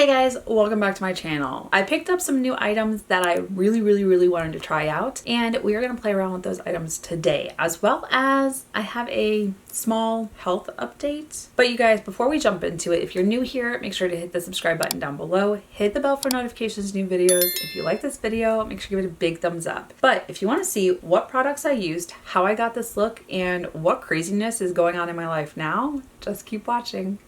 Hey guys, welcome back to my channel. I picked up some new items that I really wanted to try out, and we are going to play around with those items today, as well as I have a small health update. But you guys, before we jump into it, if you're new here, make sure to hit the subscribe button down below, hit the bell for notifications, new videos. If you like this video, make sure you give it a big thumbs up. But if you want to see what products I used, how I got this look, and what craziness is going on in my life now, just keep watching.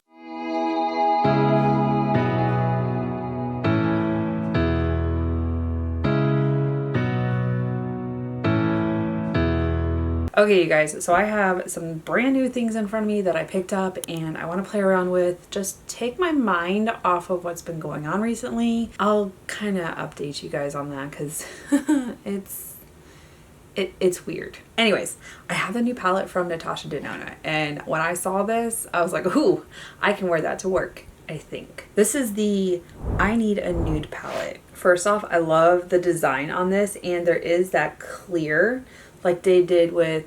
Okay, you guys, so I have some brand new things in front of me that I picked up and I want to play around with, just take my mind off of what's been going on recently. I'll kind of update you guys on that because it's weird. Anyways, I have the new palette from Natasha Denona, and when I saw this, I was like, ooh, I can wear that to work, I think. This is the I Need a Nude palette. First off, I love the design on this, and there is that clear, like they did with,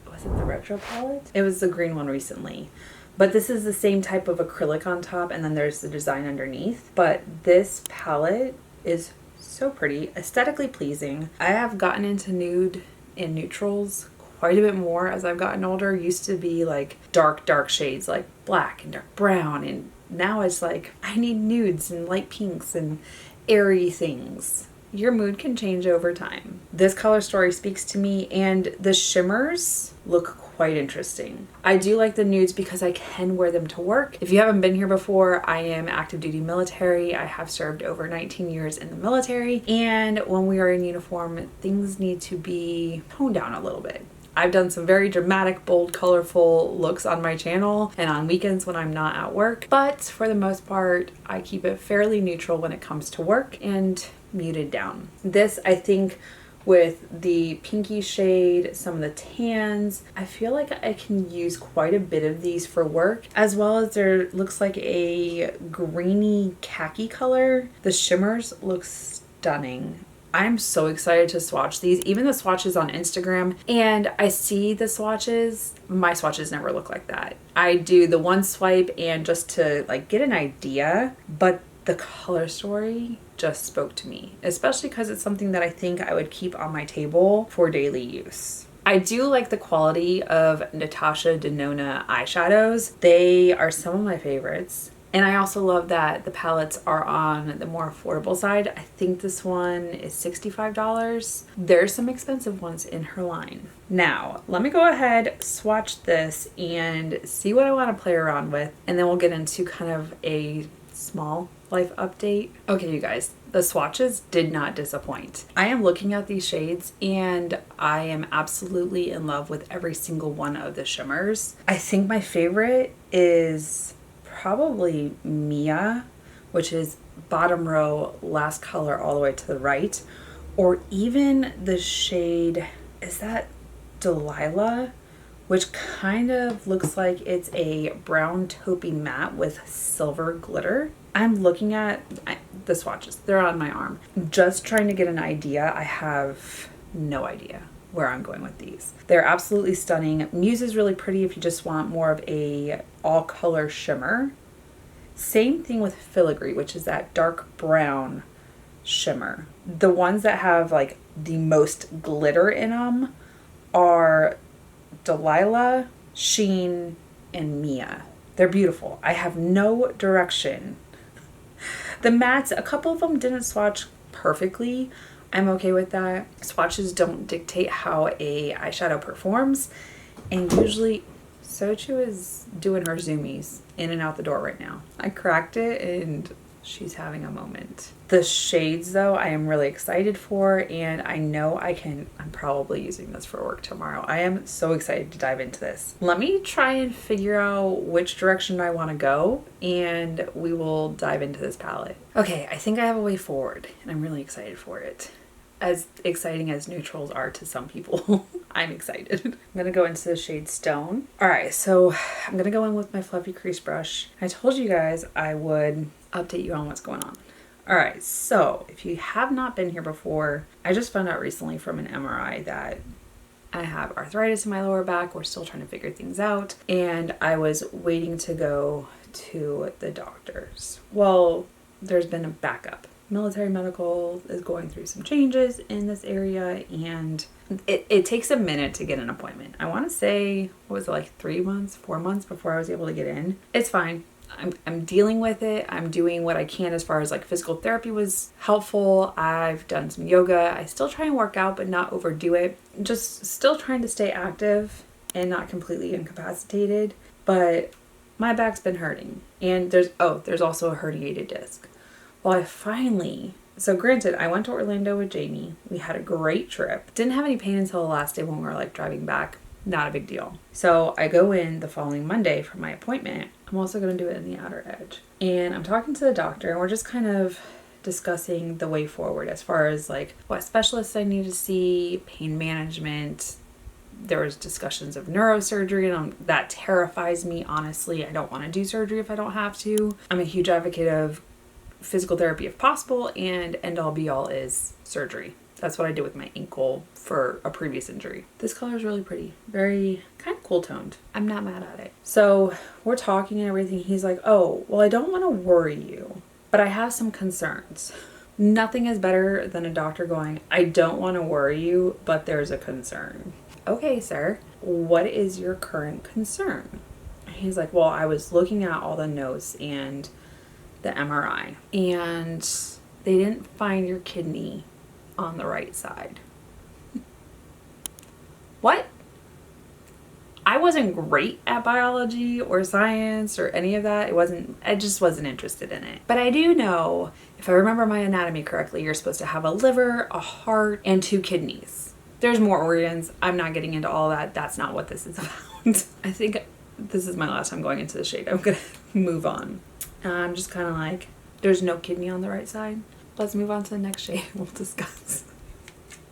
was it the retro palette? It was the green one recently. But this is the same type of acrylic on top, and then there's the design underneath. But this palette is so pretty, aesthetically pleasing. I have gotten into nude and neutrals quite a bit more as I've gotten older. Used to be like dark shades like black and dark brown, and now it's like I need nudes and light pinks and airy things. Your mood can change over time. This color story speaks to me, and the shimmers look quite interesting. I do like the nudes because I can wear them to work. If you haven't been here before, I am active duty military. I have served over 19 years in the military, and when we are in uniform, things need to be toned down a little bit. I've done some very dramatic, bold, colorful looks on my channel and on weekends when I'm not at work, but for the most part, I keep it fairly neutral when it comes to work and muted down. This, I think, with the pinky shade, some of the tans, I feel like I can use quite a bit of these for work, as well as there looks like a greeny khaki color. The shimmers look stunning. I'm so excited to swatch these, even the swatches on Instagram, and I see the swatches. My swatches never look like that. I do the one swipe and just to like get an idea, but the color story just spoke to me, especially because it's something that I think I would keep on my table for daily use. I do like the quality of Natasha Denona eyeshadows. They are some of my favorites. And I also love that the palettes are on the more affordable side. I think this one is $65. There's some expensive ones in her line. Now, let me go ahead, swatch this, and see what I want to play around with. And then we'll get into kind of a small life update. Okay, you guys, the swatches did not disappoint. I am looking at these shades and I am absolutely in love with every single one of the shimmers. I think my favorite is probably Mia, which is bottom row, last color all the way to the right, or even the shade, is that Delilah, which kind of looks like it's a brown taupey matte with silver glitter. I'm looking at the swatches, they're on my arm. Just trying to get an idea. I have no idea where I'm going with these. They're absolutely stunning. Muse is really pretty if you just want more of a all color shimmer. Same thing with Filigree, which is that dark brown shimmer. The ones that have like the most glitter in them are Delilah, Sheen, and Mia. They're beautiful. I have no direction. The mattes, a couple of them didn't swatch perfectly. I'm okay with that. Swatches don't dictate how a eyeshadow performs, and usually Sochu is doing her zoomies in and out the door right now. I cracked it and she's having a moment. The shades though, I am really excited for, and I know I'm probably using this for work tomorrow. I am so excited to dive into this. Let me try and figure out which direction I want to go, and we will dive into this palette. Okay, I think I have a way forward and I'm really excited for it. As exciting as neutrals are to some people, I'm excited. I'm gonna go into the shade Stone. All right, so I'm gonna go in with my fluffy crease brush. I told you guys I would update you on what's going on. All right, so if you have not been here before, I just found out recently from an MRI that I have arthritis in my lower back. We're still trying to figure things out, and I was waiting to go to the doctors. Well, there's been a backup. Military medical is going through some changes in this area, and it takes a minute to get an appointment. I want to say, what was it, like 3 months, 4 months before I was able to get in. It's fine. I'm dealing with it. I'm doing what I can as far as like physical therapy was helpful. I've done some yoga. I still try and work out, but not overdo it. Just still trying to stay active and not completely incapacitated. But my back's been hurting. And there's also a herniated disc. Well, so granted, I went to Orlando with Jamie. We had a great trip. Didn't have any pain until the last day when we were like driving back. Not a big deal. So I go in the following Monday for my appointment. I'm also going to do it in the outer edge. And I'm talking to the doctor, and we're just kind of discussing the way forward as far as like what specialists I need to see, pain management. There was discussions of neurosurgery, and that terrifies me, honestly. I don't want to do surgery if I don't have to. I'm a huge advocate of physical therapy if possible, and end all be all is surgery. That's what I did with my ankle for a previous injury. This color is really pretty. Very kind of cool toned. I'm not mad at it. So we're talking and everything. He's like, oh, well, I don't want to worry you, but I have some concerns. Nothing is better than a doctor going, I don't want to worry you, but there's a concern. Okay, sir, what is your current concern? He's like, well, I was looking at all the notes and the MRI, and they didn't find your kidney on the right side. What? I wasn't great at biology or science or any of that. I just wasn't interested in it. But I do know, if I remember my anatomy correctly, you're supposed to have a liver, a heart, and 2 kidneys. There's more organs. I'm not getting into all that. That's not what this is about. I think this is my last time going into the shade. I'm gonna move on. I'm just kind of like, there's no kidney on the right side. Let's move on to the next shade we'll discuss.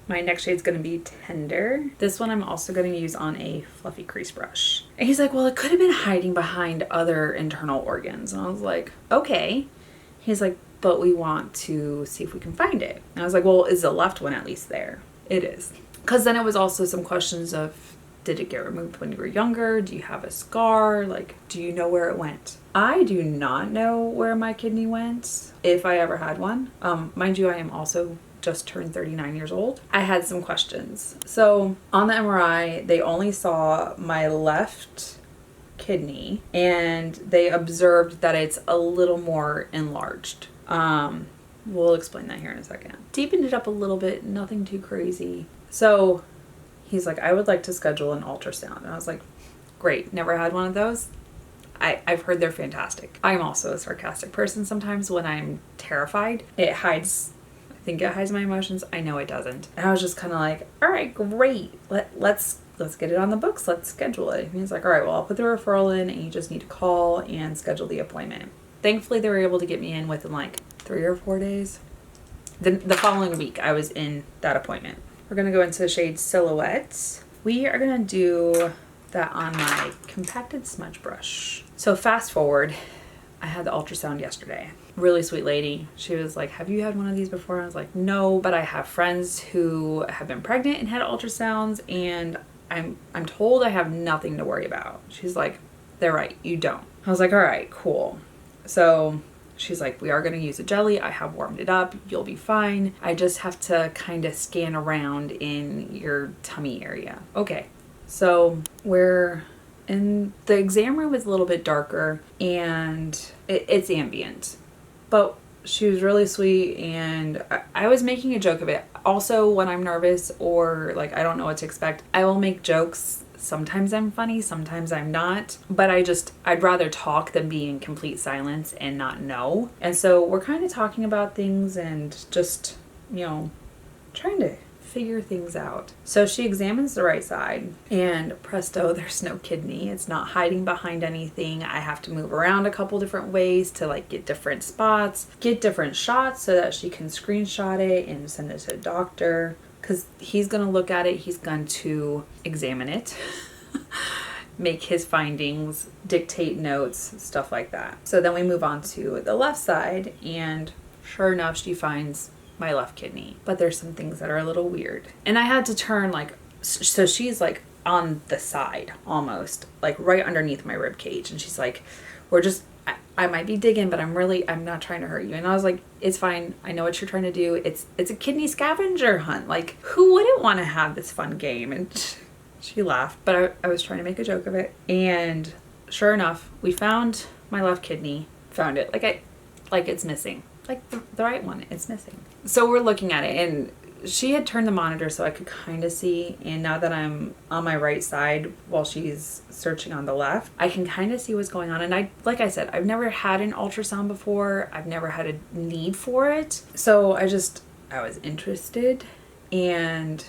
My next shade is going to be Tender. This one I'm also going to use on a fluffy crease brush. And he's like, well, it could have been hiding behind other internal organs. And I was like, okay. He's like, but we want to see if we can find it. And I was like, well, is the left one at least there? It is. Because then it was also some questions of, did it get removed when you were younger? Do you have a scar? Like, do you know where it went? I do not know where my kidney went, if I ever had one. Mind you, I am also just turned 39 years old. I had some questions. So on the MRI, they only saw my left kidney, and they observed that it's a little more enlarged. We'll explain that here in a second. Deepened it up a little bit, nothing too crazy. So he's like, I would like to schedule an ultrasound. And I was like, great, never had one of those. I've heard they're fantastic. I'm also a sarcastic person sometimes when I'm terrified. I think it hides my emotions. I know it doesn't. And I was just kind of like, all right, great. Let's get it on the books. Let's schedule it. And he's like, all right, well, I'll put the referral in and you just need to call and schedule the appointment. Thankfully, they were able to get me in within like 3 or 4 days. The following week, I was in that appointment. We're going to go into the shade Silhouette. We are going to do that on my compacted smudge brush. So fast forward, I had the ultrasound yesterday. Really sweet lady. She was like, have you had one of these before? I was like, no, but I have friends who have been pregnant and had ultrasounds, and I'm told I have nothing to worry about. She's like, they're right, you don't. I was like, all right, cool. So she's like, we are going to use a jelly. I have warmed it up. You'll be fine. I just have to kind of scan around in your tummy area. Okay. So and the exam room is a little bit darker, and it's ambient. But she was really sweet, and I was making a joke of it. Also, when I'm nervous or like I don't know what to expect, I will make jokes. Sometimes I'm funny, sometimes I'm not. But I'd rather talk than be in complete silence and not know. And so we're kind of talking about things and just, trying to figure things out. So she examines the right side, and presto, there's no kidney. It's not hiding behind anything. I have to move around a couple different ways to like get different spots, get different shots so that she can screenshot it and send it to the doctor, because he's going to look at it. He's going to examine it, make his findings, dictate notes, stuff like that. So then we move on to the left side, and sure enough, she finds my left kidney, but there's some things that are a little weird. And I had to turn so she's like on the side almost, like right underneath my rib cage, and she's like, we're just I might be digging, but I'm not trying to hurt you. And I was like, it's fine. I know what you're trying to do. It's a kidney scavenger hunt. Like, who wouldn't want to have this fun game? And she laughed, but I was trying to make a joke of it. And sure enough, we found my left kidney. Found it. Like it's missing. Like the right one, it's missing. So we're looking at it, and she had turned the monitor so I could kind of see, and now that I'm on my right side while she's searching on the left, I can kind of see what's going on. And like I said, I've never had an ultrasound before. I've never had a need for it. So I was interested, and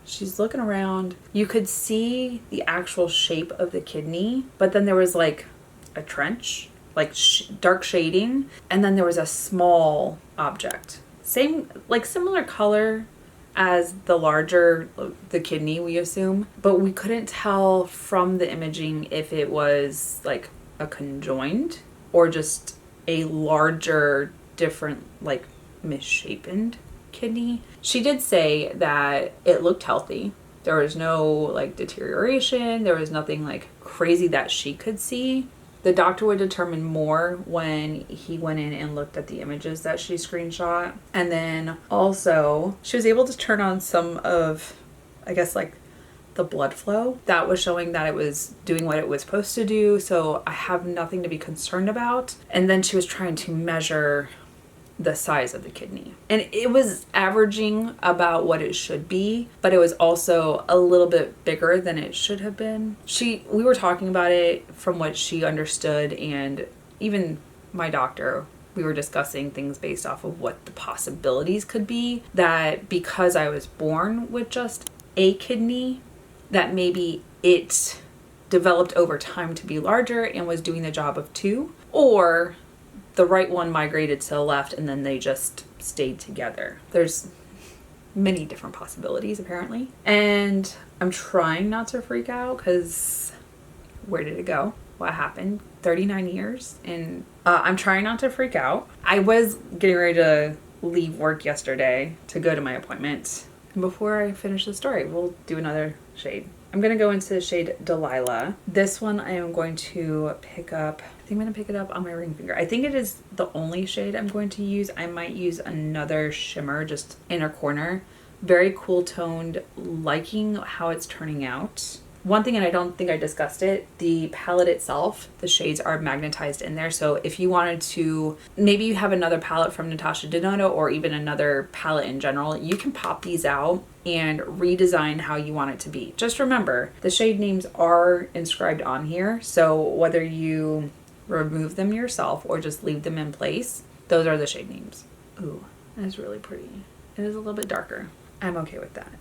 she's looking around. You could see the actual shape of the kidney, but then there was like a trench, like dark shading, and then there was a small object. Similar color as the kidney, we assume, but we couldn't tell from the imaging if it was like a conjoined or just a larger, different, like misshapen kidney. She did say that it looked healthy. There was no like deterioration. There was nothing like crazy that she could see. The doctor would determine more when he went in and looked at the images that she screenshot. And then also, she was able to turn on some of, I guess, like the blood flow. That was showing that it was doing what it was supposed to do. So I have nothing to be concerned about. And then she was trying to measure the size of the kidney. And it was averaging about what it should be, but it was also a little bit bigger than it should have been. We were talking about it from what she understood, and even my doctor, we were discussing things based off of what the possibilities could be, that because I was born with just a kidney, that maybe it developed over time to be larger and was doing the job of two, or the right one migrated to the left and then they just stayed together. There's many different possibilities apparently. And I'm trying not to freak out because where did it go? What happened? 39 years. And I'm trying not to freak out. I was getting ready to leave work yesterday to go to my appointment. And before I finish the story, we'll do another shade. I'm going to go into the shade Delilah. This one I am going to pick up. I think I'm going to pick it up on my ring finger. I think it is the only shade I'm going to use. I might use another shimmer, just inner corner. Very cool toned, liking how it's turning out. One thing, and I don't think I discussed it, the palette itself, the shades are magnetized in there. So if you wanted to, maybe you have another palette from Natasha Denona or even another palette in general, you can pop these out and redesign how you want it to be. Just remember, the shade names are inscribed on here. So whether you remove them yourself or just leave them in place, those are the shade names. Ooh, that's really pretty. It is a little bit darker. I'm okay with that.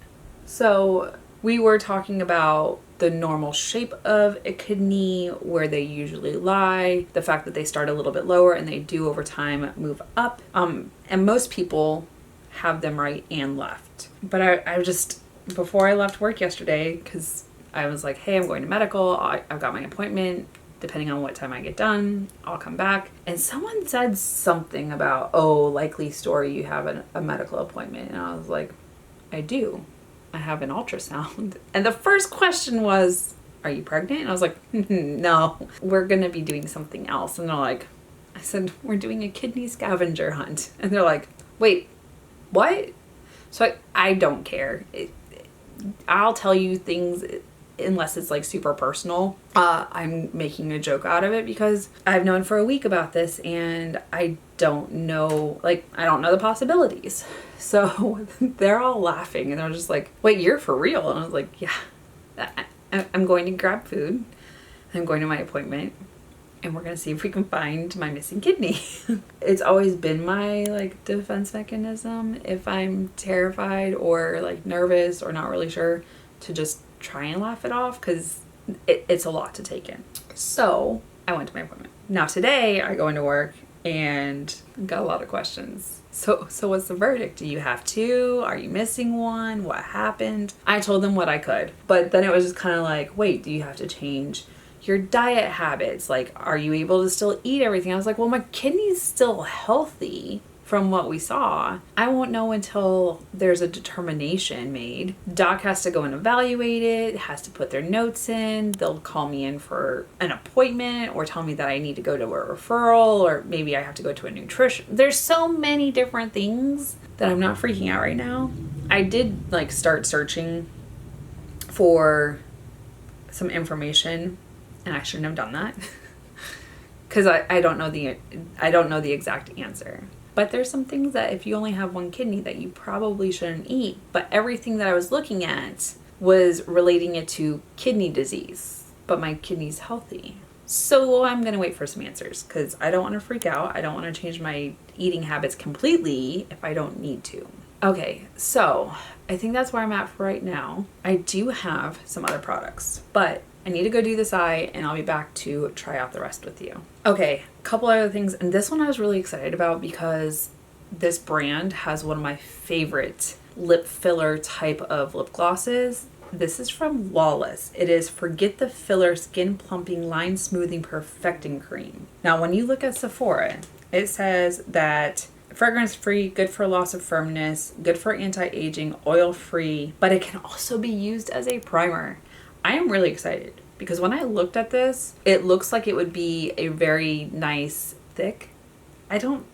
So we were talking about the normal shape of a kidney, where they usually lie, the fact that they start a little bit lower and they do over time move up. And most people have them right and left. But I just, before I left work yesterday, because I was like, hey, I'm going to medical, I've got my appointment, depending on what time I get done, I'll come back. And someone said something about, oh, likely story, you have a medical appointment. And I was like, I do. I have an ultrasound. And the first question was, are you pregnant? And I was like, no, we're going to be doing something else. And they're like, I said, we're doing a kidney scavenger hunt. And they're like, wait, what? So I don't care. I'll tell you things unless it's like super personal. I'm making a joke out of it because I've known for a week about this and I don't know, I don't know the possibilities. So they're all laughing and they're just like, wait, you're for real? And I was like, yeah, I'm going to grab food. I'm going to my appointment and we're going to see if we can find my missing kidney. It's always been my defense mechanism if I'm terrified or nervous or not really sure, to just try and laugh it off because it's a lot to take in. So I went to my appointment. Now today I go into work and got a lot of questions. So what's the verdict? Do you have two? Are you missing one? What happened? I told them what I could, but then it was just kind of like, wait, do you have to change your diet habits? Are you able to still eat everything? I was like, well, my kidney's still healthy from what we saw. I won't know until there's a determination made. Doc has to go and evaluate it, has to put their notes in. They'll call me in for an appointment or tell me that I need to go to a referral, or maybe I have to go to a nutrition. There's so many different things that I'm not freaking out right now. I did like start searching for some information, and I shouldn't have done that because I don't know the exact answer. But there's some things that if you only have one kidney that you probably shouldn't eat. But everything that I was looking at was relating it to kidney disease. But my kidney's healthy. So I'm going to wait for some answers because I don't want to freak out. I don't want to change my eating habits completely if I don't need to. Okay, so I think that's where I'm at for right now. I do have some other products, but I need to go do this eye and I'll be back to try out the rest with you. Okay, a couple other things. And this one I was really excited about because this brand has one of my favorite lip filler type of lip glosses. This is from Lawless. It is Forget the Filler Skin Plumping Line Smoothing Perfecting Cream. Now, when you look at Sephora, it says that fragrance free, good for loss of firmness, good for anti-aging, oil free, but it can also be used as a primer. I am really excited because when I looked at this, it looks like it would be a very nice thick. I don't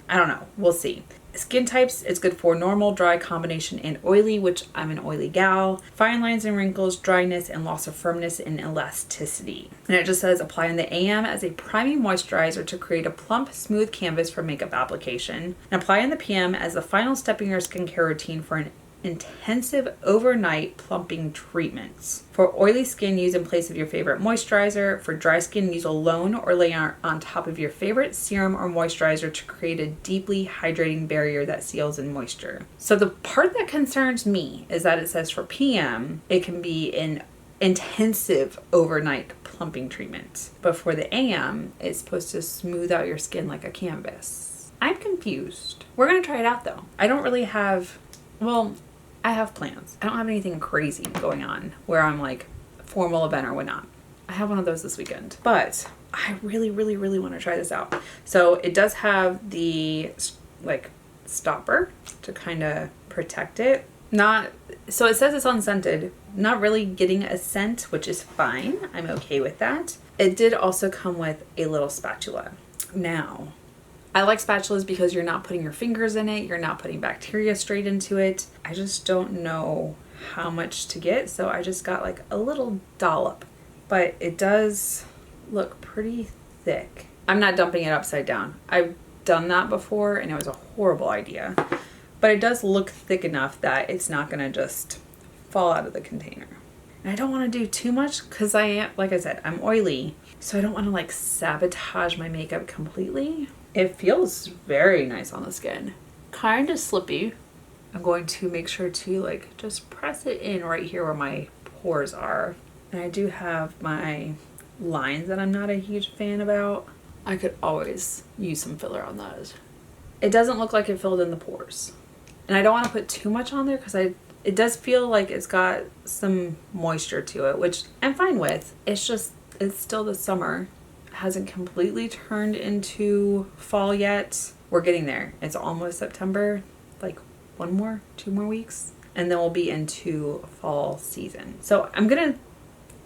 know. We'll see. Skin types, it's good for normal, dry, combination, and oily, which I'm an oily gal. Fine lines and wrinkles, dryness, and loss of firmness and elasticity. And it just says apply in the AM as a priming moisturizer to create a plump, smooth canvas for makeup application. And apply in the PM as the final step in your skincare routine for an intensive overnight plumping treatments. For oily skin, use in place of your favorite moisturizer. For dry skin, use alone or lay on top of your favorite serum or moisturizer to create a deeply hydrating barrier that seals in moisture. So the part that concerns me is that it says for PM, it can be an intensive overnight plumping treatment. But for the AM, it's supposed to smooth out your skin like a canvas. I'm confused. We're going to try it out though. I don't really have, I have plans. I don't have anything crazy going on where I'm like formal event or whatnot. I have one of those this weekend, but I really, really, really want to try this out. So it does have the like stopper to kind of protect it. So it says it's unscented, not really getting a scent, which is fine. I'm okay with that. It did also come with a little spatula. Now, I like spatulas because you're not putting your fingers in it. You're not putting bacteria straight into it. I just don't know how much to get. So I just got like a little dollop, but it does look pretty thick. I'm not dumping it upside down. I've done that before and it was a horrible idea, but it does look thick enough that it's not going to just fall out of the container. And I don't want to do too much because like I said, I'm oily. So I don't want to like sabotage my makeup completely. It feels very nice on the skin. Kind of slippy. I'm going to make sure to like just press it in right here where my pores are. And I do have my lines that I'm not a huge fan about. I could always use some filler on those. It doesn't look like it filled in the pores. And I don't want to put too much on there because it does feel like it's got some moisture to it, which I'm fine with. It's still the summer. Hasn't completely turned into fall yet. We're getting there. It's almost September, like 2 more weeks, and then we'll be into fall season. So I'm gonna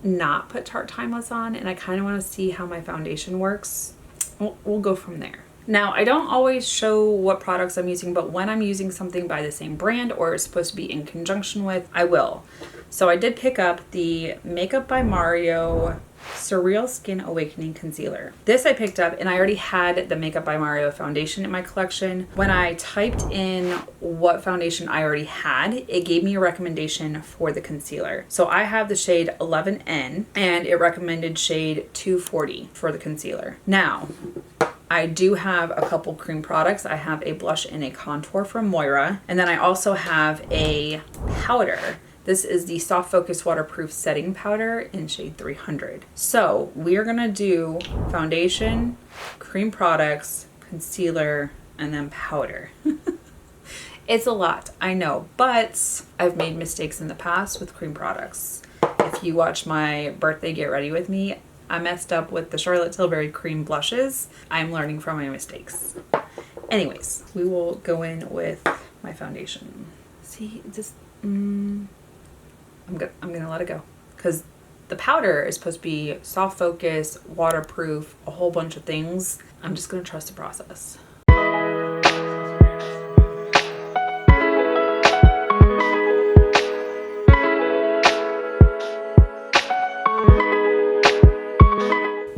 not put Tarte Timeless on, and I kind of want to see how my foundation works. We'll go from there. Now, I don't always show what products I'm using, but when I'm using something by the same brand or it's supposed to be in conjunction with, I will. So I did pick up the Makeup by Mario Surrealskin Awakening Concealer. This I picked up and I already had the Makeup by Mario foundation in my collection. When I typed in what foundation I already had, it gave me a recommendation for the concealer. So I have the shade 11N and it recommended shade 240 for the concealer. Now, I do have a couple cream products. I have a blush and a contour from Moira, and then I also have a powder. This is the Soft Focus Waterproof Setting Powder in shade 300. So we're gonna do foundation, cream products, concealer, and then powder. It's a lot, I know, but I've made mistakes in the past with cream products. If you watch my birthday Get Ready With Me, I messed up with the Charlotte Tilbury cream blushes. I'm learning from my mistakes. Anyways, we will go in with my foundation. See, just I'm gonna let it go because the powder is supposed to be soft focus, waterproof, a whole bunch of things. I'm just gonna trust the process.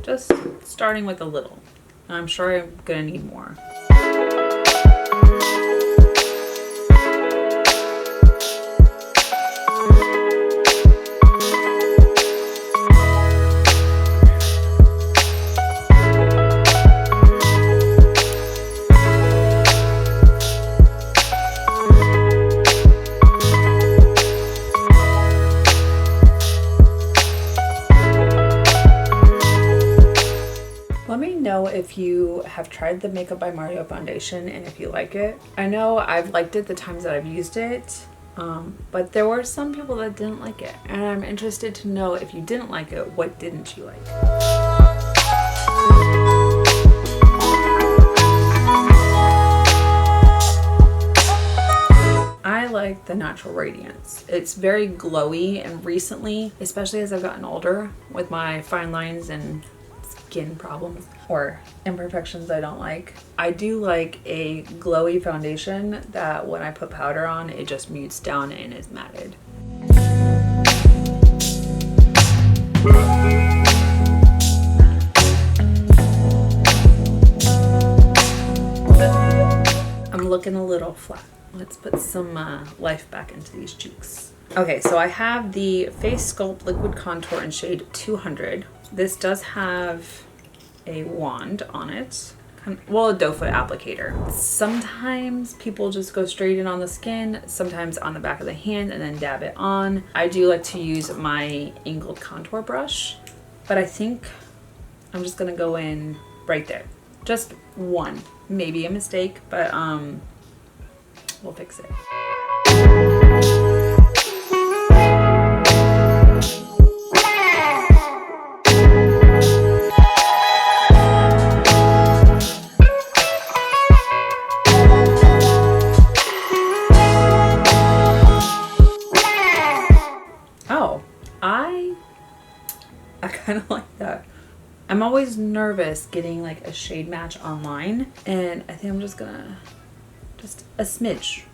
Just starting with a little. I'm sure I'm gonna need more. If you have tried the Makeup by Mario foundation and if you like it. I know I've liked it the times that I've used it, but there were some people that didn't like it, and I'm interested to know if you didn't like it, what didn't you like? I like the natural radiance. It's very glowy, and recently, especially as I've gotten older with my fine lines and skin problems or imperfections I don't like, I do like a glowy foundation that when I put powder on, it just mutes down and is matted. I'm looking a little flat. Let's put some life back into these cheeks. Okay, so I have the Face Sculpt Liquid Contour in shade 200. This does have a wand on it. Well, a doe foot applicator. Sometimes people just go straight in on the skin, sometimes on the back of the hand and then dab it on. I do like to use my angled contour brush, but I think I'm just gonna go in right there. Just one, maybe a mistake, but we'll fix it. I kind of like that. I'm always nervous getting like a shade match online, and I think I'm just gonna, just a smidge.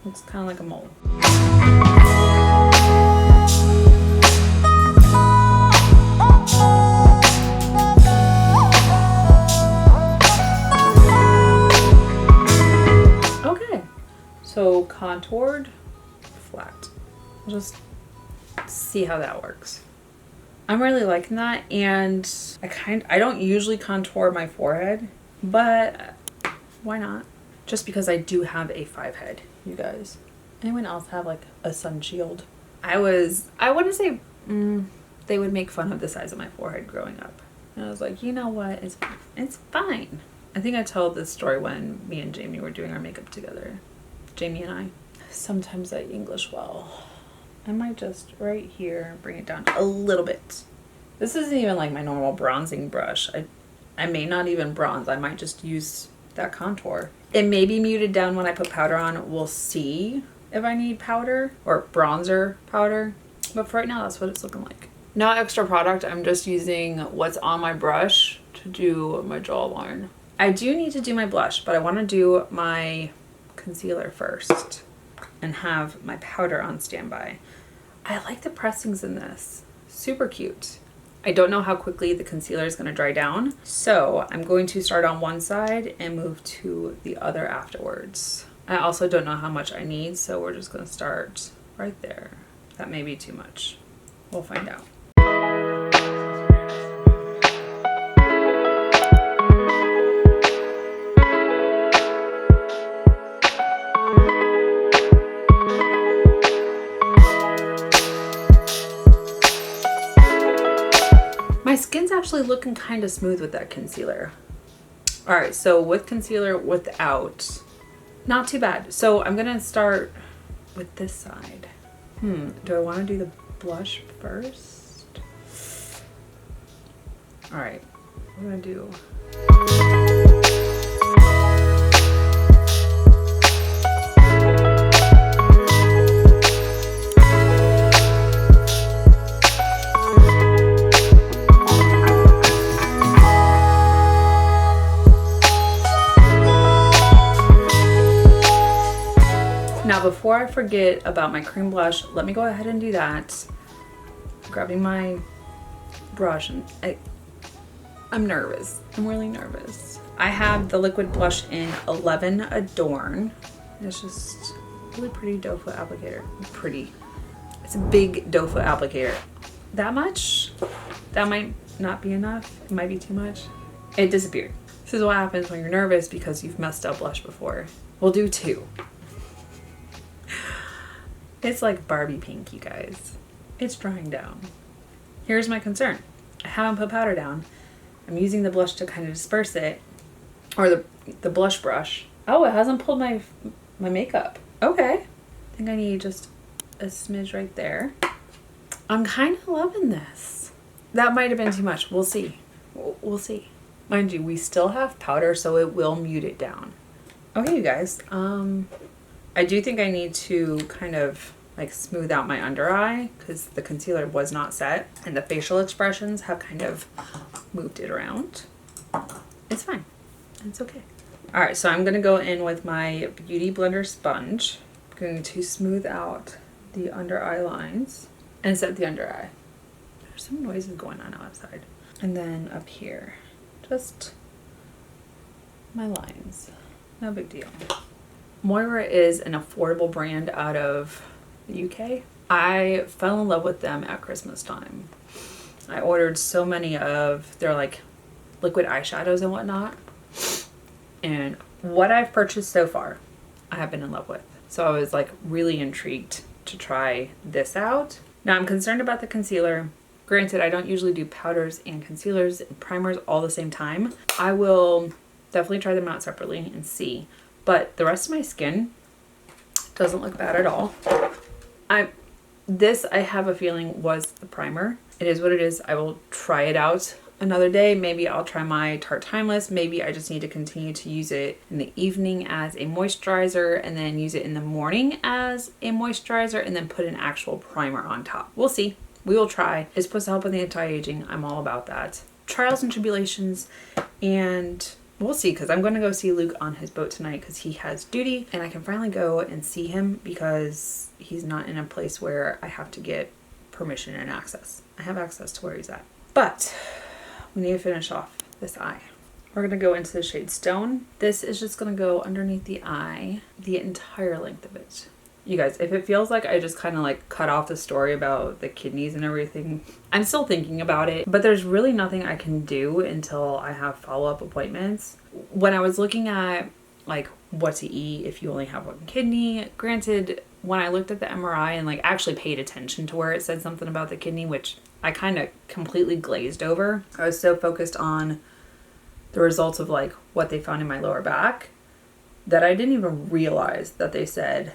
Looks kind of like a mole. Okay, so contoured, flat. I'll just see how that works. I'm really liking that, and I don't usually contour my forehead, but why not? Just because I do have a 5 head, you guys. Anyone else have like a sun shield? I wouldn't say they would make fun of the size of my forehead growing up. And I was like, you know what? It's fine. I think I told this story when me and Jamie were doing our makeup together. Jamie and I. Sometimes I English well. I might just right here bring it down a little bit. This isn't even like my normal bronzing brush. I may not even bronze. I might just use that contour. It may be muted down when I put powder on. We'll see if I need powder or bronzer powder. But for right now, that's what it's looking like. Not extra product. I'm just using what's on my brush to do my jawline. I do need to do my blush, but I want to do my concealer first and have my powder on standby. I like the pressings in this. Super cute. I don't know how quickly the concealer is going to dry down, so I'm going to start on one side and move to the other afterwards. I also don't know how much I need, so we're just going to start right there. That may be too much. We'll find out. My skin's actually looking kind of smooth with that concealer. All right, so with concealer without, not too bad. So I'm gonna start with this side. Do I want to do the blush first? All right, what am I gonna do? Now, before I forget about my cream blush, let me go ahead and do that. Grabbing my brush, and I'm nervous. I'm really nervous. I have the liquid blush in 11 Adorn. It's just really pretty doe foot applicator. Pretty. It's a big doe foot applicator. That much? That might not be enough. It might be too much. It disappeared. This is what happens when you're nervous because you've messed up blush before. We'll do 2. It's like Barbie pink, you guys. It's drying down. Here's my concern. I haven't put powder down. I'm using the blush to kind of disperse it. Or the blush brush. Oh, it hasn't pulled my makeup. Okay. I think I need just a smidge right there. I'm kind of loving this. That might have been too much. We'll see. We'll see. Mind you, we still have powder, so it will mute it down. Okay, you guys. I do think I need to kind of like smooth out my under eye because the concealer was not set and the facial expressions have kind of moved it around. It's fine. It's okay. All right, so I'm going to go in with my Beauty Blender sponge. I'm going to smooth out the under eye lines and set the under eye. There's some noises going on outside. And then up here, just my lines. No big deal. Moira is an affordable brand out of the UK. I fell in love with them at Christmas time. I ordered so many of their like liquid eyeshadows and whatnot. And what I've purchased so far, I have been in love with. So I was like really intrigued to try this out. Now I'm concerned about the concealer. Granted, I don't usually do powders and concealers and primers all the same time. I will definitely try them out separately and see. But the rest of my skin doesn't look bad at all. This I have a feeling was the primer. It is what it is. I will try it out another day. Maybe I'll try my Tarte Timeless. Maybe I just need to continue to use it in the evening as a moisturizer and then use it in the morning as a moisturizer and then put an actual primer on top. We'll see. We will try. It's supposed to help with the anti-aging. I'm all about that. Trials and tribulations, and we'll see, because I'm going to go see Luke on his boat tonight because he has duty and I can finally go and see him because he's not in a place where I have to get permission and access. I have access to where he's at. But we need to finish off this eye. We're going to go into the shade Stone. This is just going to go underneath the eye, the entire length of it. You guys, if it feels like I just kind of like cut off the story about the kidneys and everything, I'm still thinking about it, but there's really nothing I can do until I have follow-up appointments. When I was looking at like what to eat if you only have one kidney, granted, when I looked at the MRI and like actually paid attention to where it said something about the kidney, which I kind of completely glazed over. I was so focused on the results of like what they found in my lower back that I didn't even realize that they said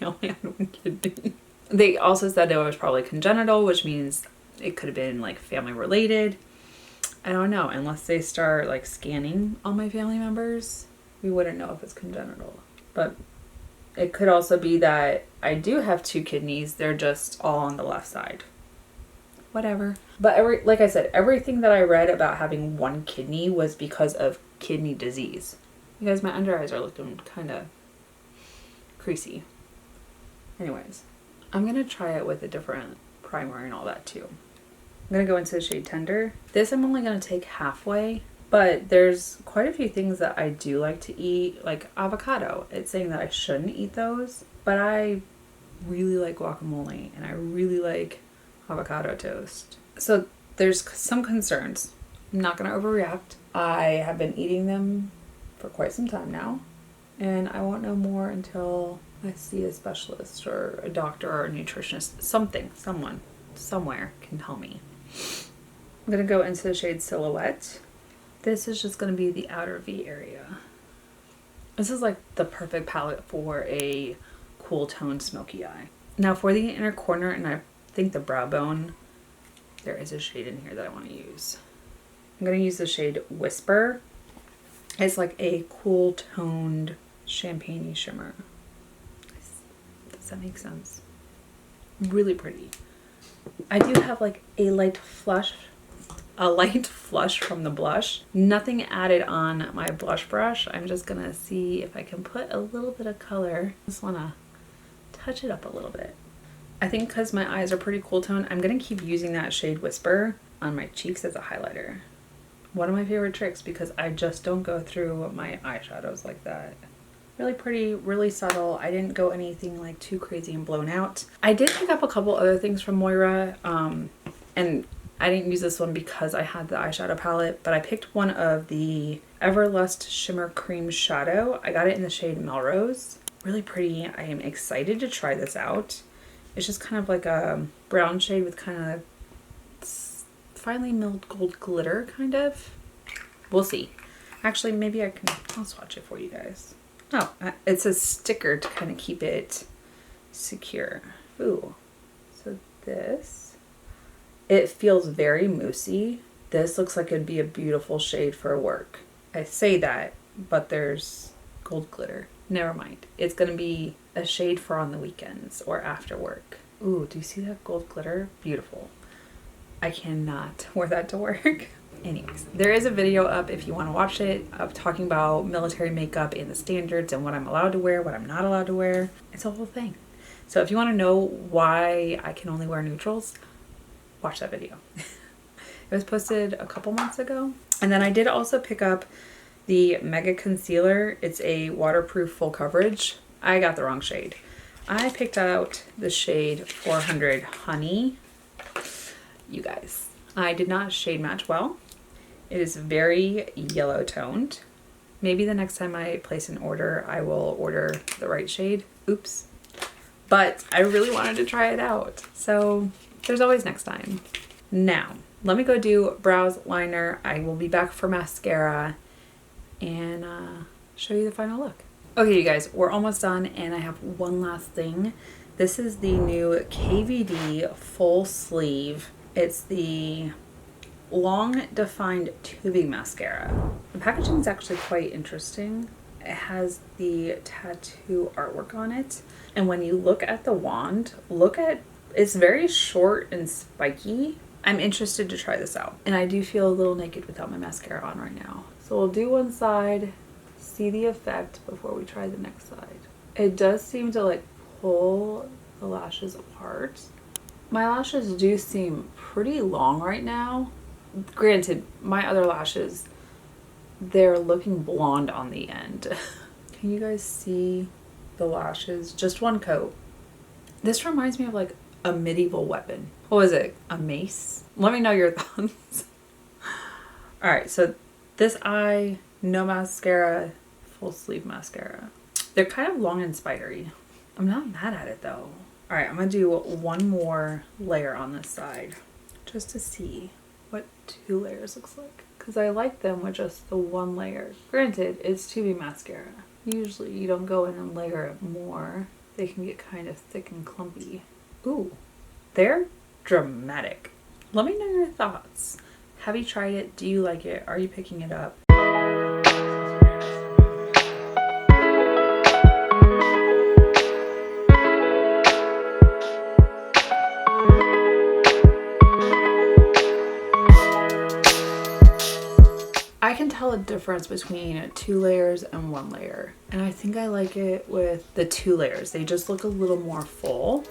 I only had one kidney. They also said it was probably congenital, which means it could have been like family related. I don't know, unless they start like scanning all my family members, we wouldn't know if it's congenital. But it could also be that I do have 2 kidneys, they're just all on the left side. Whatever. But like I said, everything that I read about having one kidney was because of kidney disease. You guys, my under eyes are looking kind of creasy. Anyways, I'm going to try it with a different primer and all that too. I'm going to go into the shade Tender. This I'm only going to take halfway, but there's quite a few things that I do like to eat, like avocado. It's saying that I shouldn't eat those, but I really like guacamole and I really like avocado toast. So there's some concerns. I'm not going to overreact. I have been eating them for quite some time now, and I won't know more until I see a specialist or a doctor or a nutritionist. Someone, somewhere can tell me. I'm going to go into the shade Silhouette. This is just going to be the outer V area. This is like the perfect palette for a cool toned smoky eye. Now for the inner corner and I think the brow bone, there is a shade in here that I want to use. I'm going to use the shade Whisper. It's like a cool toned champagne-y shimmer. Does that make sense? Really pretty. I do have like a light flush from the blush. Nothing added on my blush brush. I'm just gonna see if I can put a little bit of color. Just wanna touch it up a little bit. I think because my eyes are pretty cool tone, I'm going to keep using that shade Whisper on my cheeks as a highlighter. One of my favorite tricks because I just don't go through my eyeshadows like that. Really pretty, really subtle. I didn't go anything like too crazy and blown out. I did pick up a couple other things from Moira, and I didn't use this one because I had the eyeshadow palette, but I picked one of the Everlust Shimmer Cream Shadow. I got it in the shade Melrose. Really pretty. I am excited to try this out. It's just kind of like a brown shade with kind of finely milled gold glitter, kind of. We'll see. Actually, maybe I'll swatch it for you guys. Oh, it's a sticker to kind of keep it secure. Ooh, so this, it feels very moussey. This looks like it'd be a beautiful shade for work. I say that, but there's gold glitter. Never mind. It's gonna be a shade for on the weekends or after work. Ooh, do you see that gold glitter? Beautiful. I cannot wear that to work. Anyways, there is a video up if you want to watch it of talking about military makeup and the standards and what I'm allowed to wear, what I'm not allowed to wear. It's a whole thing. So if you want to know why I can only wear neutrals, watch that video. It was posted a couple months ago. And then I did also pick up the Mega Concealer. It's a waterproof full coverage. I got the wrong shade. I picked out the shade 400 Honey. You guys, I did not shade match well. It is very yellow toned. Maybe the next time I place an order, I will order the right shade. Oops. But I really wanted to try it out. So there's always next time. Now, let me go do brows liner. I will be back for mascara and show you the final look. Okay, you guys, we're almost done and I have one last thing. This is the new KVD full sleeve. It's the long defined tubing mascara. The packaging is actually quite interesting. It has the tattoo artwork on it. And when you look at the wand, it's very short and spiky. I'm interested to try this out. And I do feel a little naked without my mascara on right now. So we'll do one side, see the effect before we try the next side. It does seem to like pull the lashes apart. My lashes do seem pretty long right now. Granted, my other lashes, they're looking blonde on the end. Can you guys see the lashes? Just one coat. This reminds me of like a medieval weapon. What was it? A mace? Let me know your thoughts. Alright, so this eye, no mascara, full sleeve mascara. They're kind of long and spidery. I'm not mad at it though. Alright, I'm going to do one more layer on this side just to see what 2 layers looks like. Because I like them with just the 1 layer. Granted, it's tubing mascara. Usually you don't go in and layer it more. They can get kind of thick and clumpy. Ooh, they're dramatic. Let me know your thoughts. Have you tried it? Do you like it? Are you picking it up? I can tell a difference between 2 layers and 1 layer. And I think I like it with the 2 layers. They just look a little more full.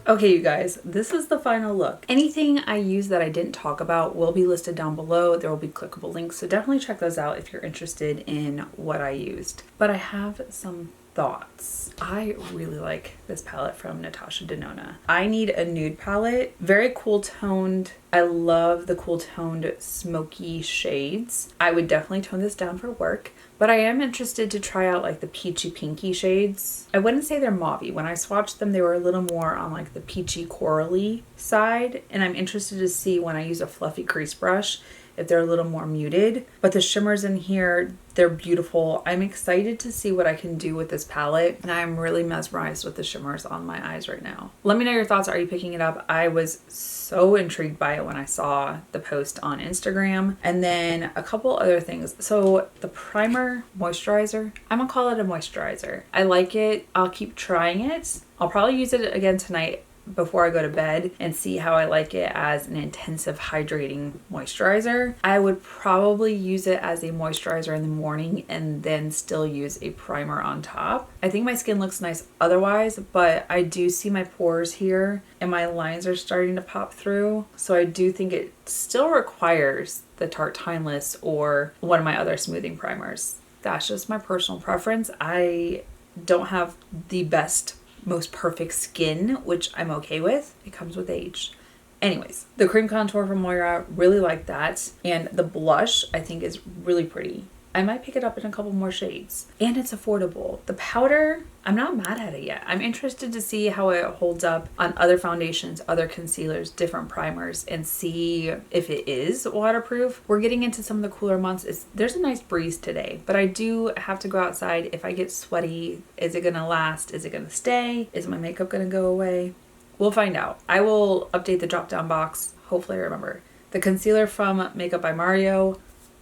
Okay, you guys, this is the final look. Anything I use that I didn't talk about will be listed down below. There will be clickable links, so definitely check those out if you're interested in what I used. But I have some thoughts. I really like this palette from Natasha Denona. I need a nude palette. Very cool toned. I love the cool toned smoky shades. I would definitely tone this down for work, but I am interested to try out like the peachy pinky shades. I wouldn't say they're mauvey. When I swatched them, they were a little more on like the peachy corally side, and I'm interested to see when I use a fluffy crease brush if they're a little more muted. But the shimmers in here, they're beautiful. I'm excited to see what I can do with this palette, and I'm really mesmerized with the shimmers on my eyes right now. Let me know your thoughts. Are you picking it up? I was so intrigued by it when I saw the post on Instagram. And then a couple other things. So the primer moisturizer, I'm gonna call it a moisturizer. I like it. I'll keep trying it. I'll probably use it again tonight before I go to bed and see how I like it as an intensive hydrating moisturizer. I would probably use it as a moisturizer in the morning and then still use a primer on top. I think my skin looks nice otherwise, but I do see my pores here and my lines are starting to pop through. So I do think it still requires the Tarte Timeless or one of my other smoothing primers. That's just my personal preference. I don't have the best, most perfect skin, which I'm okay with. It comes with age. Anyways, the cream contour from Moira, really like that. And the blush I think is really pretty. I might pick it up in a couple more shades. And it's affordable. The powder, I'm not mad at it yet. I'm interested to see how it holds up on other foundations, other concealers, different primers, and see if it is waterproof. We're getting into some of the cooler months. There's a nice breeze today, but I do have to go outside. If I get sweaty, is it gonna last? Is it gonna stay? Is my makeup gonna go away? We'll find out. I will update the drop down box. Hopefully I remember. The concealer from Makeup by Mario,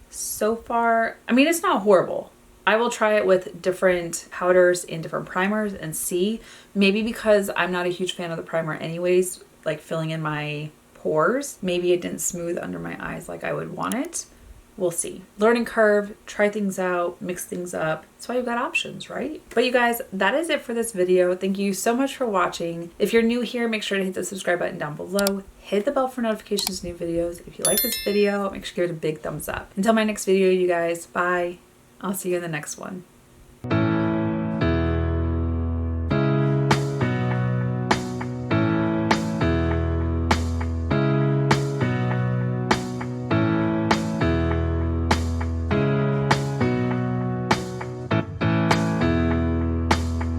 so far, I mean, it's not horrible. I will try it with different powders and different primers and see. Maybe because I'm not a huge fan of the primer anyways, like filling in my pores, maybe it didn't smooth under my eyes like I would want it. We'll see. Learning curve, try things out, mix things up. That's why you've got options, right? But you guys, that is it for this video. Thank you so much for watching. If you're new here, make sure to hit the subscribe button down below. Hit the bell for notifications of new videos. If you like this video, make sure to give it a big thumbs up. Until my next video, you guys, bye. I'll see you in the next one.